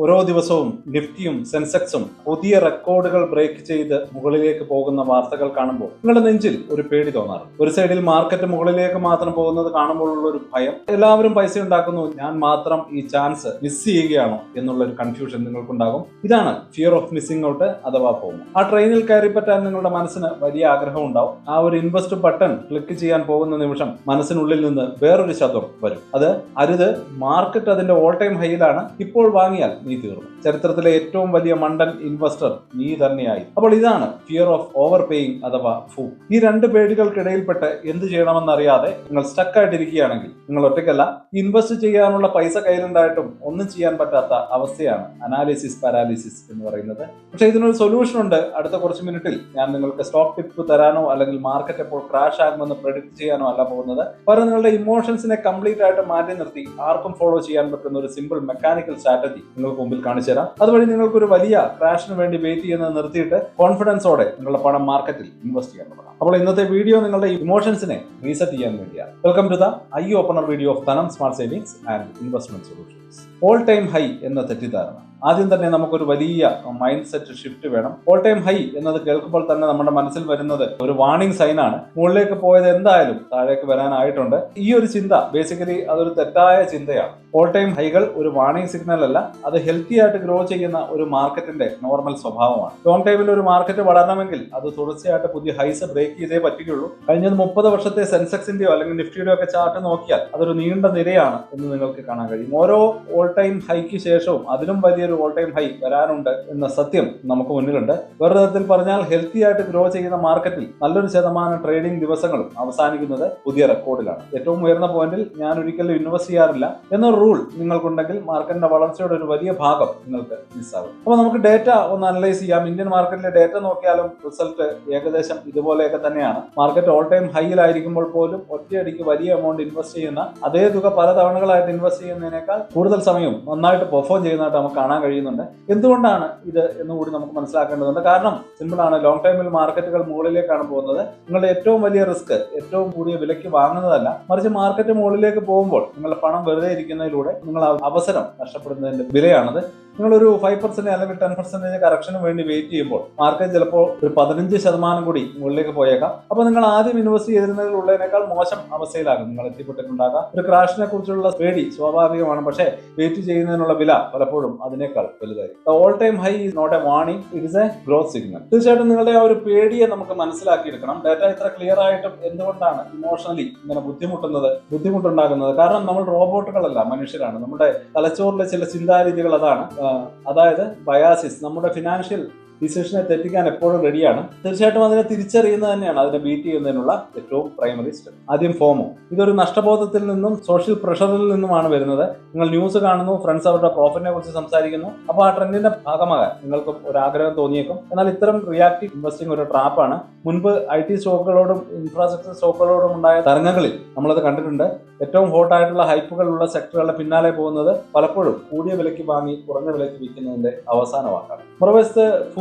ഓരോ ദിവസവും നിഫ്റ്റിയും സെൻസെക്സും പുതിയ റെക്കോർഡുകൾ ബ്രേക്ക് ചെയ്ത് മുകളിലേക്ക് പോകുന്ന വാർത്തകൾ കാണുമ്പോൾ നിങ്ങളുടെ നെഞ്ചിൽ ഒരു പേടി തോന്നാറുണ്ട്. ഒരു സൈഡിൽ മാർക്കറ്റ് മുകളിലേക്ക് മാത്രം പോകുന്നത് കാണുമ്പോഴുള്ള ഒരു ഭയം, എല്ലാവരും പൈസ ഉണ്ടാക്കുന്നു, ഞാൻ മാത്രം ഈ ചാൻസ് മിസ് ചെയ്യുകയാണോ എന്നുള്ള ഒരു കൺഫ്യൂഷൻ നിങ്ങൾക്കുണ്ടാകും. ഇതാണ് ഫിയർ ഓഫ് മിസ്സിംഗ് ഔട്ട് അഥവാ ഫോമോ. ആ ട്രെയിനിൽ കയറി പറ്റാൻ നിങ്ങളുടെ മനസ്സിന് വലിയ ആഗ്രഹം ഉണ്ടാവും. ആ ഒരു ഇൻവെസ്റ്റ് ബട്ടൺ ക്ലിക്ക് ചെയ്യാൻ പോകുന്ന നിമിഷം മനസ്സിനുള്ളിൽ നിന്ന് വേറൊരു ശബ്ദം വരും. അത് അരുത്, മാർക്കറ്റ് അതിന്റെ ഓൾ ടൈം ഹൈയിലാണ്, ഇപ്പോൾ വാങ്ങിയാൽ നീ തീർന്നു. ചരിത്രത്തിലെ ഏറ്റവും വലിയ മണ്ടൻ ഇൻവെസ്റ്റർ നീ തന്നെയായി. അപ്പോൾ ഇതാണ് ഫിയർ ഓഫ് ഓവർ പേയിങ് അഥവാ ഫൂ. ഈ രണ്ട് പേടികൾക്കിടയിൽപ്പെട്ട് എന്ത് ചെയ്യണമെന്നറിയാതെ നിങ്ങൾ സ്റ്റക്ക് ആയിട്ടിരിക്കുകയാണെങ്കിൽ നിങ്ങൾ ഒറ്റയ്ക്കല്ല. ഇൻവെസ്റ്റ് ചെയ്യാനുള്ള പൈസ കയ്യിലുണ്ടായിട്ടും ഒന്നും ചെയ്യാൻ പറ്റാത്ത അവസ്ഥയാണ് അനാലിസിസ് പാരാലിസിസ് എന്ന് പറയുന്നത്. പക്ഷെ ഇതിനൊരു സൊല്യൂഷൻ ഉണ്ട്. അടുത്ത കുറച്ച് മിനിറ്റിൽ ഞാൻ നിങ്ങൾക്ക് സ്റ്റോക്ക് ടിപ്പ് തരാനോ അല്ലെങ്കിൽ മാർക്കറ്റ് എപ്പോൾ ക്രാഷ് ആകുമെന്ന് പ്രെഡിക്ട് ചെയ്യാനോ അല്ല പോകുന്നത്. പകരം നിങ്ങളുടെ ഇമോഷൻസിനെ കംപ്ലീറ്റ് ആയിട്ട് മാറ്റി നിർത്തി ആർക്കും ഫോളോ ചെയ്യാൻ പറ്റുന്ന ഒരു സിമ്പിൾ മെക്കാനിക്കൽ സ്ട്രാറ്റജി നിങ്ങൾക്ക് മുമ്പിൽ കാണിച്ചു തരാം. അതുവഴി നിങ്ങൾക്ക് ഒരു വലിയ ക്രാഷിന് വേണ്ടി വെയിറ്റ് ചെയ്യുന്നത് നിർത്തിയിട്ട് കോൺഫിഡൻസോടെ നിങ്ങളുടെ പണം മാർക്കറ്റിൽ ഇൻവെസ്റ്റ് ചെയ്യാൻ തുടങ്ങാം. അപ്പോൾ ഇന്നത്തെ വീഡിയോ നിങ്ങളുടെ ഇമോഷൻസിനെ റീസെറ്റ് ചെയ്യാൻ വേണ്ടിയാണ്. Welcome to the eye opener video of Dhanam smart savings and investment solutions. All time high എന്ന തെറ്റിദ്ധാരണ. ആദ്യം തന്നെ നമുക്കൊരു വലിയ മൈൻഡ് സെറ്റ് ഷിഫ്റ്റ് വേണം. ഓൾ ടൈം ഹൈ എന്നത് കേൾക്കുമ്പോൾ തന്നെ നമ്മുടെ മനസ്സിൽ വരുന്നത് ഒരു വാർണിംഗ് സൈനാണ്. മുകളിലേക്ക് പോയത് എന്തായാലും താഴേക്ക് വരാനായിട്ടുണ്ട്. ഈ ഒരു ചിന്ത ബേസിക്കലി അതൊരു തെറ്റായ ചിന്തയാണ്. ഓൾ ടൈം ഹൈകൾ ഒരു വാർണിംഗ് സിഗ്നൽ അല്ല, അത് ഹെൽത്തി ആയിട്ട് ഗ്രോ ചെയ്യുന്ന ഒരു മാർക്കറ്റിന്റെ നോർമൽ സ്വഭാവമാണ്. ലോങ് ടൈമിൽ ഒരു മാർക്കറ്റ് വളരണമെങ്കിൽ അത് തുടർച്ചയായിട്ട് പുതിയ ഹൈസ് ബ്രേക്ക് ചെയ്തേ പറ്റുകയുള്ളൂ. കഴിഞ്ഞ 30 വർഷത്തെ സെൻസെക്സിന്റെയോ അല്ലെങ്കിൽ നിഫ്റ്റിയുടെയോ ഒക്കെ ചാർട്ട് നോക്കിയാൽ അതൊരു നീണ്ട നിരയാണ് എന്ന് നിങ്ങൾക്ക് കാണാൻ കഴിയും. ഓരോ ഓൾ ടൈം ഹൈക്ക് ശേഷവും അതിലും വലിയ ഓൾ ടൈം ഹൈ വരാനുണ്ട് എന്ന സത്യം നമുക്ക് മുന്നിലുണ്ട്. വേറെ തരത്തിൽ പറഞ്ഞാൽ ഹെൽത്തി ആയിട്ട് ഗ്രോ ചെയ്യുന്ന മാർക്കറ്റിൽ നല്ലൊരു ശതമാനം ട്രേഡിംഗ് ദിവസങ്ങളും അവസാനിക്കുന്നത് പുതിയ റെക്കോർഡിലാണ്. ഏറ്റവും ഉയർന്ന പോയിന്റിൽ ഞാൻ ഒരിക്കലും ഇൻവെസ്റ്റ് ചെയ്യാറില്ല എന്നൊരു റൂൾ നിങ്ങൾക്കുണ്ടെങ്കിൽ മാർക്കറ്റിന്റെ വളർച്ചയുടെ ഒരു വലിയ ഭാഗം നിങ്ങൾക്ക് മിസ്സാകും. അപ്പോൾ നമുക്ക് ഡേറ്റ ഒന്ന് അനലൈസ് ചെയ്യാം. ഇന്ത്യൻ മാർക്കറ്റിലെ ഡേറ്റ നോക്കിയാലും റിസൾട്ട് ഏകദേശം ഇതുപോലെയൊക്കെ തന്നെയാണ്. മാർക്കറ്റ് ഓൾ ടൈം ഹൈയിലായിരിക്കുമ്പോൾ പോലും ഒറ്റയടിക്ക് വലിയ എമൗണ്ട് ഇൻവെസ്റ്റ് ചെയ്യുന്ന അതേ തുക പല തവണകളായിട്ട് ഇൻവെസ്റ്റ് ചെയ്യുന്നതിനേക്കാൾ കൂടുതൽ സമയം നന്നായിട്ട് പെർഫോം ചെയ്യുന്നതായിട്ട് നമുക്ക് കാണാൻ കഴിയുന്നുണ്ട്. എന്തുകൊണ്ടാണ് ഇത് എന്നുകൂടി നമുക്ക് മനസ്സിലാക്കേണ്ടതുണ്ട്. കാരണം സിമ്പിൾ ആണ്. ലോങ് ടൈമിൽ മാർക്കറ്റുകൾ മുകളിലേക്കാണ് പോകുന്നത്. നിങ്ങളുടെ ഏറ്റവും വലിയ റിസ്ക് ഏറ്റവും കൂടിയ വിലയ്ക്ക് വാങ്ങുന്നതല്ല, മറിച്ച് മാർക്കറ്റ് മുകളിലേക്ക് പോകുമ്പോൾ നിങ്ങളുടെ പണം വെറുതെ ഇരിക്കുന്നതിലൂടെ നിങ്ങൾ അവസരം നഷ്ടപ്പെടുന്നതിന്റെ വിലയാണത്. നിങ്ങളൊരു 5% അല്ലെങ്കിൽ 10% കറക്ഷന് വേണ്ടി വെയിറ്റ് ചെയ്യുമ്പോൾ മാർക്കറ്റ് ചിലപ്പോൾ ഒരു 15% കൂടി മുകളിലേക്ക് പോയേക്കാം. അപ്പോൾ നിങ്ങൾ ആദ്യം ഇൻവെസ്റ്റ് ചെയ്തിരുന്നതിലുള്ളതിനേക്കാൾ മോശം അവസ്ഥയിലാകും നിങ്ങൾ എത്തിപ്പെട്ടിട്ടുണ്ടാകാം. ഒരു ക്രാഷിനെ കുറിച്ചുള്ള പേടി സ്വാഭാവികമാണ്. പക്ഷേ വെയിറ്റ് ചെയ്യുന്നതിനുള്ള വില പലപ്പോഴും അതിനേക്കാൾ വലുതായി. All time high is not a warning, it is a growth signal. തീർച്ചയായിട്ടും നിങ്ങളുടെ ആ ഒരു പേടിയെ നമുക്ക് മനസ്സിലാക്കിയെടുക്കണം. ഡാറ്റ ഇത്ര ക്ലിയർ ആയിട്ടും എന്തുകൊണ്ടാണ് ഇമോഷണലി ഇങ്ങനെ ബുദ്ധിമുട്ടുണ്ടാകുന്നത്? കാരണം നമ്മൾ റോബോട്ടുകളല്ല, മനുഷ്യരാണ്. നമ്മുടെ തലച്ചോറിലെ ചില ചിന്താരീതികൾ അതാണ്. അതായത് ബയാസിസ് നമ്മുടെ ഫിനാൻഷ്യൽ ഡിസിഷനെ തെറ്റിക്കാൻ എപ്പോഴും റെഡിയാണ്. തീർച്ചയായിട്ടും അതിനെ തിരിച്ചറിയുന്നത് തന്നെയാണ് അതിനെ ബീറ്റ് ചെയ്യുന്നതിനുള്ള ഏറ്റവും പ്രൈമറി സ്റ്റെപ്പ്. ആദ്യം ഫോമോ. ഇതൊരു നഷ്ടബോധത്തിൽ നിന്നും സോഷ്യൽ പ്രഷറിൽ നിന്നുമാണ് വരുന്നത്. നിങ്ങൾ ന്യൂസ് കാണുന്നു, ഫ്രണ്ട്സ് അവരുടെ പ്രോഫിറ്റിനെ കുറിച്ച് സംസാരിക്കുന്നു. അപ്പോൾ ആ ട്രെൻഡിന്റെ ഭാഗമാകാൻ നിങ്ങൾക്കും ഒരു ആഗ്രഹം തോന്നിയേക്കും. എന്നാൽ ഇത്തരം റിയാക്റ്റീവ് ഇൻവെസ്റ്റിംഗ് ഒരു ട്രാപ്പാണ്. മുൻപ് IT സ്റ്റോക്കുകളോടും ഇൻഫ്രാസ്ട്രക്ചർ സ്റ്റോക്കുകളോടും ഉണ്ടായ തരംഗങ്ങളിൽ നമ്മളത് കണ്ടിട്ടുണ്ട്. ഏറ്റവും ഹോട്ടായിട്ടുള്ള ഹൈപ്പുകളുള്ള സെക്ടറുകളുടെ പിന്നാലെ പോകുന്നത് പലപ്പോഴും കൂടിയ വിലയ്ക്ക് വാങ്ങി കുറഞ്ഞ വിലയ്ക്ക് വിൽക്കുന്നതിന്റെ അവസാന വാക്കാണ്. മറുവശത്ത്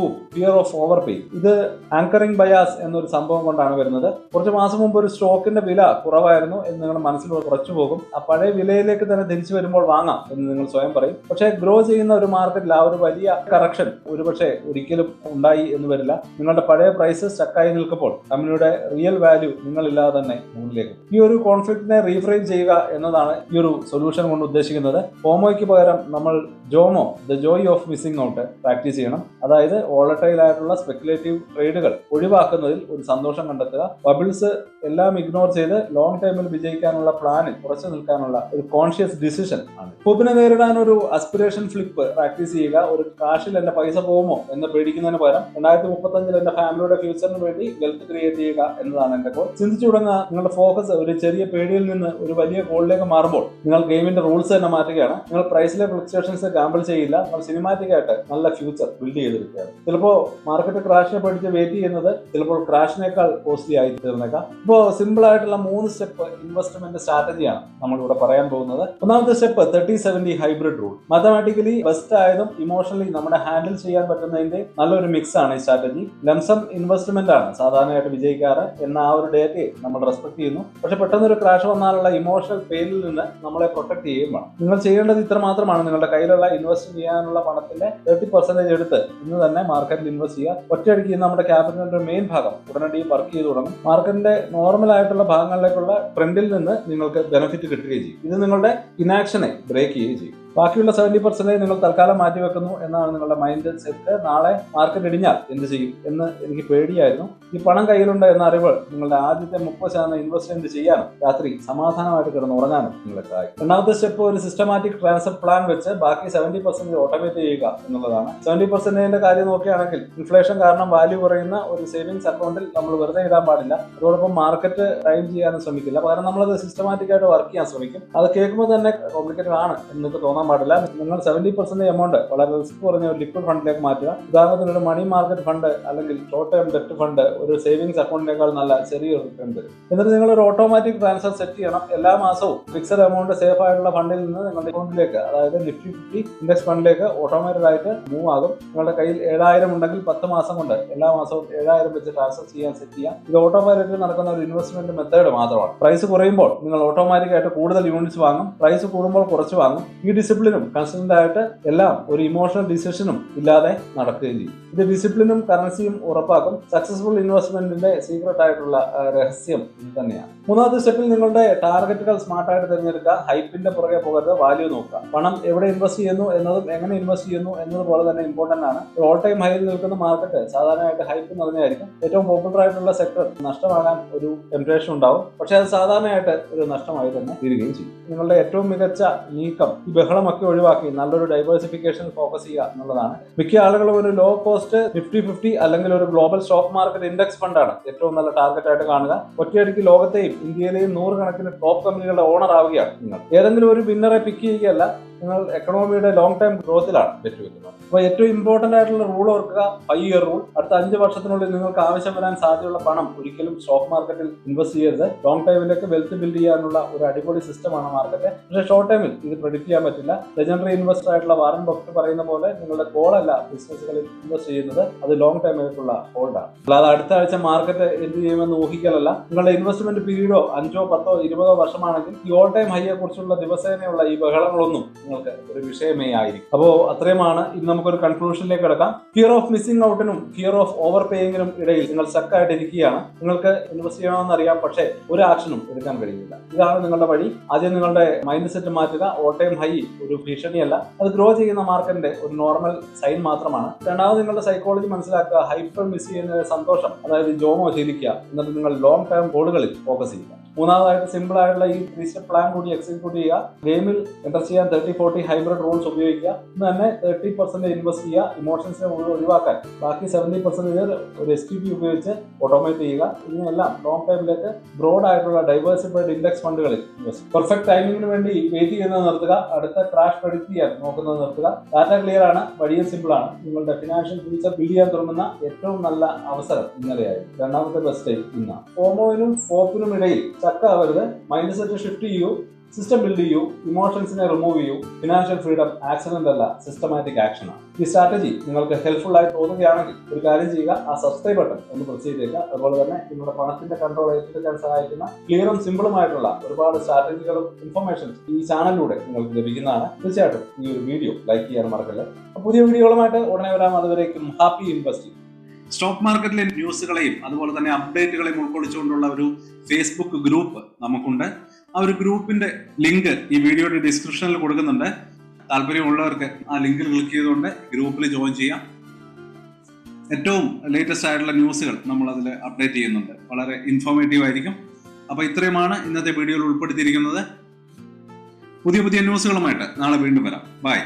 ഫിയർ ഓഫ് ഓവർ പേ. ഇത് ആങ്കറിംഗ് ബയാസ് എന്നൊരു സംഭവം കൊണ്ടാണ് വരുന്നത്. കുറച്ച് മാസം മുമ്പ് ഒരു സ്റ്റോക്കിന്റെ വില കുറവായിരുന്നു എന്ന് നിങ്ങളുടെ മനസ്സിൽ കുറച്ചു പോകും. ആ പഴയ വിലയിലേക്ക് തന്നെ തിരിച്ചു വരുമ്പോൾ വാങ്ങാം എന്ന് നിങ്ങൾ സ്വയം പറയും. പക്ഷേ ഗ്രോ ചെയ്യുന്ന ഒരു മാർക്കറ്റിൽ ആ ഒരു വലിയ കറക്ഷൻ ഒരുപക്ഷെ ഒരിക്കലും ഉണ്ടായി എന്ന് വരില്ല. നിങ്ങളുടെ പഴയ പ്രൈസ് സ്റ്റക്കായി നിൽക്കുമ്പോൾ കമ്പനിയുടെ റിയൽ വാല്യൂ നിങ്ങളില്ലാതെ തന്നെ മുന്നിലേക്ക്. ഈ ഒരു കോൺഫ്ലിക്റ്റിനെ റീഫ്രെയിം ചെയ്യുക എന്നതാണ് ഈ ഒരു സൊല്യൂഷൻ കൊണ്ട് ഉദ്ദേശിക്കുന്നത്. ഫോമോയ്ക്ക് പകരം നമ്മൾ Jomo, the joy of missing out practice ചെയ്യണം. അതായത് വോളറ്റൈൽ ആയിട്ടുള്ള സ്പെക്കുലേറ്റീവ് ട്രേഡുകൾ ഒഴിവാക്കുന്നതിൽ ഒരു സന്തോഷം കണ്ടെത്തുക. ബബിൾസ് എല്ലാം ഇഗ്നോർ ചെയ്ത് ലോങ് ടൈമിൽ വിജയിക്കാനുള്ള പ്ലാനിൽ ഉറച്ചു നിൽക്കാനുള്ള ഒരു കോൺഷ്യസ് ഡിസിഷൻ ആണ്. ഫുബിനെ നേരിടാൻ ഒരു അസ്പിറേഷൻ ഫ്ലിപ്പ് പ്രാക്ടീസ് ചെയ്യുക. ഒരു കാഷിൽ എന്റെ പൈസ പോകുമോ എന്ന് പേടിക്കുന്നതിന് പകരം 2035 എന്റെ ഫാമിലിയുടെ ഫ്യൂച്ചറിന് വേണ്ടി വെൽത്ത് ക്രിയേറ്റ് ചെയ്യുക എന്നതാണ് എന്റെ ഗോൾ. ചിന്തിച്ചു തുടങ്ങുക. നിങ്ങളുടെ ഫോക്കസ് ഒരു ചെറിയ പേടിയിൽ നിന്ന് ഒരു വലിയ ഗോളിലേക്ക് മാറുമ്പോൾ നിങ്ങൾ ഗെയിമിന്റെ റൂൾസ് തന്നെ മാറ്റുകയാണ്. നിങ്ങൾ പ്രൈസിലെ ഫ്ലക്ച്വേഷൻസ് ഗാമ്പിൾ ചെയ്യില്ല. നിങ്ങൾ സിനിമാറ്റിക് ആയിട്ട് നല്ല ഫ്യൂച്ചർ ബിൽഡ് ചെയ്തിരിക്കുകയാണ്. ചിലപ്പോൾ മാർക്കറ്റ് ക്രാഷിനെ പഠിച്ച് വെയിറ്റ് ചെയ്യുന്നത് ചിലപ്പോൾ ക്രാഷിനേക്കാൾ കോസ്റ്റ്ലി ആയി തീർന്നേക്കാം. ഇപ്പോൾ സിമ്പിൾ ആയിട്ടുള്ള 3 സ്റ്റെപ്പ് ഇൻവെസ്റ്റ്മെന്റ് സ്ട്രാറ്റജിയാണ് നമ്മളിവിടെ പറയാൻ പോകുന്നത്. ഒന്നാമത്തെ step 30-70 hybrid rule. Mathematically best ആയതും ഇമോഷണലി നമ്മുടെ ഹാൻഡിൽ ചെയ്യാൻ പറ്റുന്നതിന്റെ നല്ലൊരു മിക്സ് ആണ് ഈ സ്ട്രാറ്റജി. ലംസം ഇൻവെസ്റ്റ്മെന്റ് ആണ് സാധാരണയായിട്ട് വിജയിക്കാറ് എന്ന ആ ഒരു ഡേറ്റയെ നമ്മൾ റെസ്പെക്ട് ചെയ്യുന്നു. പക്ഷെ പെട്ടെന്നൊരു ക്രാഷ് വന്നാലുള്ള ഇമോഷണൽ പെയിനിൽ നിന്ന് നമ്മളെ പ്രൊട്ടക്ട് ചെയ്യുകയും വേണം. നിങ്ങൾ ചെയ്യേണ്ടത് ഇത്ര മാത്രമാണ്. നിങ്ങളുടെ കയ്യിലുള്ള ഇൻവെസ്റ്റ് ചെയ്യാനുള്ള പണത്തിന്റെ 30% എടുത്ത് ഇന്ന് തന്നെ മാർക്കറ്റിൽ ഇൻവെസ്റ്റ് ചെയ്യുക. ഒറ്റയടിക്ക് നമ്മുടെ ക്യാപിറ്റലിന്റെ മെയിൻ ഭാഗം ഉടനടി വർക്ക് ചെയ്തു തുടങ്ങും. മാർക്കറ്റിന്റെ നോർമൽ ആയിട്ടുള്ള ഭാഗങ്ങളിലേക്കുള്ള ട്രെൻഡിൽ നിന്ന് നിങ്ങൾക്ക് ബെനിഫിറ്റ് കിട്ടുകയും ചെയ്യും. ഇത് നിങ്ങളുടെ ഇനാക്ഷനെ ബ്രേക്ക് ചെയ്യുകയും ചെയ്യും. ബാക്കിയുള്ള 70% നിങ്ങൾ തൽക്കാലം മാറ്റിവെക്കുന്നു എന്നാണ് നിങ്ങളുടെ മൈൻഡ് സെറ്റ്. നാളെ മാർക്കറ്റ് ഇടിഞ്ഞാൽ എന്ത് ചെയ്യും എന്ന് എനിക്ക് പേടിയായിരുന്നു. ഈ പണം കയ്യിലുണ്ട് എന്ന അറിവ് നിങ്ങളുടെ ആദ്യത്തെ 30% ഇൻവെസ്റ്റ്മെന്റ് ചെയ്യാനും രാത്രി സമാധാനമായിട്ട് കിടന്ന് ഉറങ്ങാനും നിങ്ങളെ സഹായിക്കും. രണ്ടാമത്തെ സ്റ്റെപ്പ് ഒരു സിസ്റ്റമാറ്റിക് ട്രാൻസ്ഫർ പ്ലാൻ വെച്ച് ബാക്കി 70% ഓട്ടോമേറ്റ് ചെയ്യുക എന്നുള്ളതാണ്. 70% കാര്യം നോക്കുകയാണെങ്കിൽ ഇൻഫ്ലേഷൻ കാരണം വാല്യൂ കുറയുന്ന ഒരു സേവിങ്സ് അക്കൗണ്ടിൽ നമ്മൾ വെറുതെ ഇടാൻ പാടില്ല. അതോടൊപ്പം മാർക്കറ്റ് ടൈം ചെയ്യാനും ശ്രമിക്കില്ല. പകരം നമ്മളത് സിസ്റ്റമാറ്റിക് ആയിട്ട് വർക്ക് ചെയ്യാൻ ശ്രമിക്കും. അത് കേൾക്കുമ്പോൾ തന്നെ കോംപ്ലിക്കേറ്റഡ് ആണ് എന്ന് തോന്നാൻ പാടില്ല. നിങ്ങൾ 70% എമൗണ്ട് വളരെ റിസ്ക് കുറഞ്ഞ ഒരു ലിക്വിഡ് ഫണ്ടിലേക്ക് മാറ്റുക. ഉദാഹരണത്തിന് ഒരു മണി മാർക്കറ്റ് ഫണ്ട് അല്ലെങ്കിൽ ഷോർട്ട് ടേം ഡെറ്റ് ഫണ്ട് ഒരു സേവിങ്സ് അക്കൗണ്ടിനേക്കാൾ നല്ല ചെറിയൊരു റിട്ടേൺ തരും. എന്നിട്ട് നിങ്ങൾ ഒരു ഓട്ടോമാറ്റിക് ട്രാൻസ്ഫർ സെറ്റ് ചെയ്യണം. എല്ലാ മാസവും ഫിക്സഡ് എമൗണ്ട് സേഫ് ആയിട്ടുള്ള ഫണ്ടിൽ നിന്ന് നിങ്ങളുടെ അക്കൗണ്ടിലേക്ക്, അതായത് നിഫ്റ്റി 50 ഇൻഡെക്സ് ഫണ്ടിലേക്ക് ഓട്ടോമാറ്റഡ് ആയിട്ട് മൂവ് ആകും. നിങ്ങളുടെ കയ്യിൽ 7000 ഉണ്ടെങ്കിൽ 10 മാസം കൊണ്ട് എല്ലാ മാസവും 7000 വെച്ച് ട്രാൻസ്ഫർ ചെയ്യാൻ സെറ്റ് ചെയ്യാം. ഇത് ഓട്ടോമാറ്റിക്കലി നടക്കുന്ന ഒരു ഇൻവെസ്റ്റ്മെന്റ് മെത്തേഡ് മാത്രമാണ്. പ്രൈസ് കുറയുമ്പോൾ നിങ്ങൾ ഓട്ടോമാറ്റിക് ആയിട്ട് കൂടുതൽ യൂണിറ്റ്സ് വാങ്ങും. പ്രൈസ് കൂടുമ്പോൾ കുറച്ച് വാങ്ങും. ഈ ഡിസിപ്ലിനും കൺസിസ്റ്റന്റ് ആയിട്ട് എല്ലാം ഒരു ഇമോഷണൽ ഡിസിഷനും ഇല്ലാതെ നടക്കുകയും ചെയ്യും. ഇത് ഡിസിപ്ലിനും കറൻസിയും ഉറപ്പാക്കും. സക്സസ്ഫുൾ ഇൻവെസ്റ്റ്മെന്റിന്റെ സീക്രട്ട് ആയിട്ടുള്ള രഹസ്യം ഇത് തന്നെയാണ്. മൂന്നാമത്തെ സ്റ്റെപ്പിൽ നിങ്ങളുടെ ടാർഗറ്റുകൾ സ്മാർട്ടായിട്ട് തിരഞ്ഞെടുക്കുക. ഹൈപ്പിന്റെ പുറകെ പോകരുത്, വാല്യൂ നോക്കുക. പണം എവിടെ ഇൻവെസ്റ്റ് ചെയ്യുന്നു എന്നതും എങ്ങനെ ഇൻവെസ്റ്റ് ചെയ്യുന്നു എന്നതുപോലെ തന്നെ ഇമ്പോർട്ടന്റ് ആണ്. ഓൾ ടൈം ഹൈയിൽ നിൽക്കുന്ന മാർക്കറ്റ് സാധാരണയായിട്ട് ഹൈപ്പ് നിറഞ്ഞായിരിക്കും. ഏറ്റവും പോപ്പുലർ ആയിട്ടുള്ള സെക്ടർ നഷ്ടമാകാൻ ഒരു ടെംപ്റ്റേഷൻ ഉണ്ടാവും. പക്ഷെ അത് സാധാരണയായിട്ട് ഒരു നഷ്ടമായി തന്നെ തീരുകയും ചെയ്യും. നിങ്ങളുടെ ഏറ്റവും മികച്ച നീക്കം ഈ ബഹളമൊക്കെ ഒഴിവാക്കി നല്ലൊരു ഡൈവേഴ്സിഫിക്കേഷൻ ഫോക്കസ് ചെയ്യുക എന്നുള്ളതാണ്. മിക്ക ആളുകളും ഒരു ലോ കോസ്റ്റ് നിഫ്റ്റി 50 അല്ലെങ്കിൽ ഒരു ഗ്ലോബൽ സ്റ്റോക്ക് മാർക്കറ്റ് ഇൻഡെക്സ് ഫണ്ടാണ് ഏറ്റവും നല്ല ടാർഗറ്റ് ആയിട്ട് കാണുക. ഒറ്റയടിക്ക് ലോകത്തെയും ഇന്ത്യയിലെയും 100 കണക്കിന് ടോപ്പ് കമ്പനികളുടെ ഓണർ ആവുകയാണ് നിങ്ങൾ. ഏതെങ്കിലും ഒരു വിന്നറെ പിക്ക് ചെയ്യുകയല്ല, നിങ്ങൾ എക്കണോമിയുടെ ലോങ് ടൈം ഗ്രോത്തിലാണ് ബെറ്റ് വെക്കുന്നത്. അപ്പോൾ ഏറ്റവും ഇമ്പോർട്ടന്റ് ആയിട്ടുള്ള റൂൾ ഓർക്കുക, 5 ഇയർ റൂൾ. അടുത്ത 5 വർഷത്തിനുള്ളിൽ നിങ്ങൾക്ക് ആവശ്യം വരാൻ സാധ്യതയുള്ള പണം ഒരിക്കലും സ്റ്റോക്ക് മാർക്കറ്റിൽ ഇൻവെസ്റ്റ് ചെയ്യരുത്. ലോങ് ടൈമിലേക്ക് വെൽത്ത് ബിൽഡ് ചെയ്യാനുള്ള ഒരു അടിപൊളി സിസ്റ്റമാണ് മാർക്കറ്റ്. പക്ഷേ ഷോർട്ട് ടൈമിൽ ഇത് പ്രെഡിക്റ്റ് ചെയ്യാൻ പറ്റില്ല. ലെജൻഡറി ഇൻവെസ്റ്റർ ആയിട്ടുള്ള വാറൻ ബഫറ്റ് പറയുന്ന പോലെ നിങ്ങളുടെ ഗോളല്ല ബിസിനസ്സുകളിൽ ഇൻവെസ്റ്റ് ചെയ്യുന്നത്, അത് ലോങ് ടൈമിലേക്കുള്ള ഹോൾഡാണ്. അല്ലാതെ അടുത്ത ആഴ്ച മാർക്കറ്റ് എന്ത് ചെയ്യുമെന്ന് ഊഹിക്കലല്ല. നിങ്ങളുടെ ഇൻവെസ്റ്റ്മെന്റ് പീരീഡോ 5, 10, 20 വർഷമാണെങ്കിൽ ഈ ഓൾ ടൈം ഹൈയെ കുറിച്ചുള്ള ദിവസേനയുള്ള ഈ ബഹളങ്ങളൊന്നും നിങ്ങൾക്ക് ഒരു വിഷയമേ ആയിരിക്കും. അപ്പോൾ അത്രയുമാണ്. ഇന്ന് നമുക്കൊരു കൺക്ലൂഷനിലേക്ക് കിടക്കാം. ഫിയർ ഓഫ് മിസ്സിംഗ് ഔട്ടിനും ഫിയർ ഓഫ് ഓവർ പേയിങ്ങിനും ഇടയിൽ നിങ്ങൾ സ്റ്റക്ക് ആയിട്ടിരിക്കുകയാണ്. നിങ്ങൾക്ക് ഇൻവെസ്റ്റ് ചെയ്യണമെന്ന് അറിയാം, പക്ഷേ ഒരു ആക്ഷനും എടുക്കാൻ കഴിയില്ല. ഇതാണ് നിങ്ങളുടെ വഴി. ആദ്യം നിങ്ങളുടെ മൈൻഡ് സെറ്റ് മാറ്റുക. ഓൾ ടൈം ഹൈ ഒരു ഭീഷണിയല്ല, അത് ഗ്രോ ചെയ്യുന്ന മാർക്കറ്റിന്റെ ഒരു നോർമൽ സൈൻ മാത്രമാണ്. രണ്ടാമത് നിങ്ങളുടെ സൈക്കോളജി മനസ്സിലാക്കുക. ഹൈപ്പർ മിസ് ചെയ്യുന്ന സന്തോഷം, അതായത് ജോമോ ശീലിക്കുക. എന്നിട്ട് നിങ്ങൾ ലോങ് ടൈം ഗോളുകളിൽ ഫോക്കസ് ചെയ്യുക. മൂന്നാമതായിട്ട് സിമ്പിൾ ആയിട്ടുള്ള ഈ 3 സ്റ്റെപ്പ് പ്ലാൻ കൂടി എക്സിക്യൂട്ട് ചെയ്യുക. ഗെയിമിൽ എൻ്റർ ചെയ്യാൻ 30-40 ഹൈബ്രിഡ് റൂൾസ് ഉപയോഗിക്കുക. ഇന്ന് തന്നെ 30% ഇൻവെസ്റ്റ് ചെയ്യുക. ഇമോഷൻസിനെ ഒഴിവാക്കാൻ ബാക്കി 70% ഒരു STP ഉപയോഗിച്ച് ഓട്ടോമേറ്റ് ചെയ്യുക. ഇതിനെല്ലാം ലോങ് ടൈമിലേക്ക് ബ്രോഡ് ആയിട്ടുള്ള ഡൈവേഴ്സിഫൈഡ് ഇൻഡെക്സ് ഫണ്ടുകളിൽ ഇൻവെസ്റ്റ്. പെർഫെക്റ്റ് ടൈമിങ്ങിന് വേണ്ടി വെയിറ്റ് ചെയ്യുന്നത് നിർത്തുക. അടുത്ത ക്രാഷ് പ്രെഡിക്റ്റ് ചെയ്യാൻ നോക്കുന്നത് നിർത്തുക. ഡാറ്റ ക്ലിയർ ആണ്, വഴിയും സിമ്പിൾ ആണ്. നിങ്ങളുടെ ഫിനാൻഷ്യൽ ഫ്യൂച്ചർ ബിൽഡ് ചെയ്യാൻ തുടങ്ങുന്ന ഏറ്റവും നല്ല അവസരം ഇന്നലെയായിരുന്നു. രണ്ടാമത്തെ ബെസ്റ്റ് ടൈം ഇന്നാണ്. ഫോമോയിനും ഫോപ്പിനും ഇടയിൽ ചക്ക ആവരുത്. മൈൻഡ് സെറ്റ് ഷിഫ്റ്റ് ചെയ്യൂ, സിസ്റ്റം ബിൽഡ് ചെയ്യൂ, ഇമോഷൻസിനെ റിമൂവ് ചെയ്യൂ. ഫിനാൻഷ്യൽ ഫ്രീഡം ആക്സിഡന്റ് അല്ല, സിസ്റ്റമാറ്റിക് ആക്ഷൻ ആണ്. ഈ സ്ട്രാറ്റജി നിങ്ങൾക്ക് ഹെൽപ്ഫുൾ ആയി തോന്നുകയാണെങ്കിൽ ഒരു കാര്യം ചെയ്യുക, ആ സബ്സ്ക്രൈബ് ബട്ടൺ ഒന്ന് പ്രസ് ചെയ്തേക്കുക. അതുപോലെ തന്നെ നിങ്ങളുടെ പണത്തിന്റെ കൺട്രോൾ ഏറ്റെടുക്കാൻ സഹായിക്കുന്ന ക്ലിയറും സിമ്പിളുമായിട്ടുള്ള ഒരുപാട് സ്ട്രാറ്റജികളും ഇൻഫർമേഷൻസ് ഈ ചാനലിലൂടെ നിങ്ങൾക്ക് ലഭിക്കുന്നതാണ്. തീർച്ചയായിട്ടും ഈ ഒരു വീഡിയോ ലൈക്ക് ചെയ്യാൻ മറക്കല്ലേ. പുതിയ വീഡിയോകളുമായിട്ട് ഉടനെ വരാം. അതുവരേക്കും ഹാപ്പി ഇൻവെസ്റ്റിംഗ്. സ്റ്റോക്ക് മാർക്കറ്റിലെ ന്യൂസുകളെയും അതുപോലെ തന്നെ അപ്ഡേറ്റുകളെയും ഉൾക്കൊള്ളിച്ചുകൊണ്ടുള്ള ഒരു ഫേസ്ബുക്ക് ഗ്രൂപ്പ് നമുക്കുണ്ട്. ആ ഒരു ഗ്രൂപ്പിന്റെ ലിങ്ക് ഈ വീഡിയോയുടെ ഡിസ്ക്രിപ്ഷനിൽ കൊടുക്കുന്നുണ്ട്. താല്പര്യമുള്ളവർക്ക് ആ ലിങ്കിൽ ക്ലിക്ക് ചെയ്തുകൊണ്ട് ഗ്രൂപ്പിൽ ജോയിൻ ചെയ്യാം. ഏറ്റവും ലേറ്റസ്റ്റ് ആയിട്ടുള്ള ന്യൂസുകൾ നമ്മൾ അതിൽ അപ്ഡേറ്റ് ചെയ്യുന്നുണ്ട്. വളരെ ഇൻഫോർമേറ്റീവ് ആയിരിക്കും. അപ്പോൾ ഇത്രയുമാണ് ഇന്നത്തെ വീഡിയോയിൽ ഉൾപ്പെടുത്തിയിരിക്കുന്നത്. പുതിയ ന്യൂസുകളുമായിട്ട് നാളെ വീണ്ടും വരാം. ബൈ.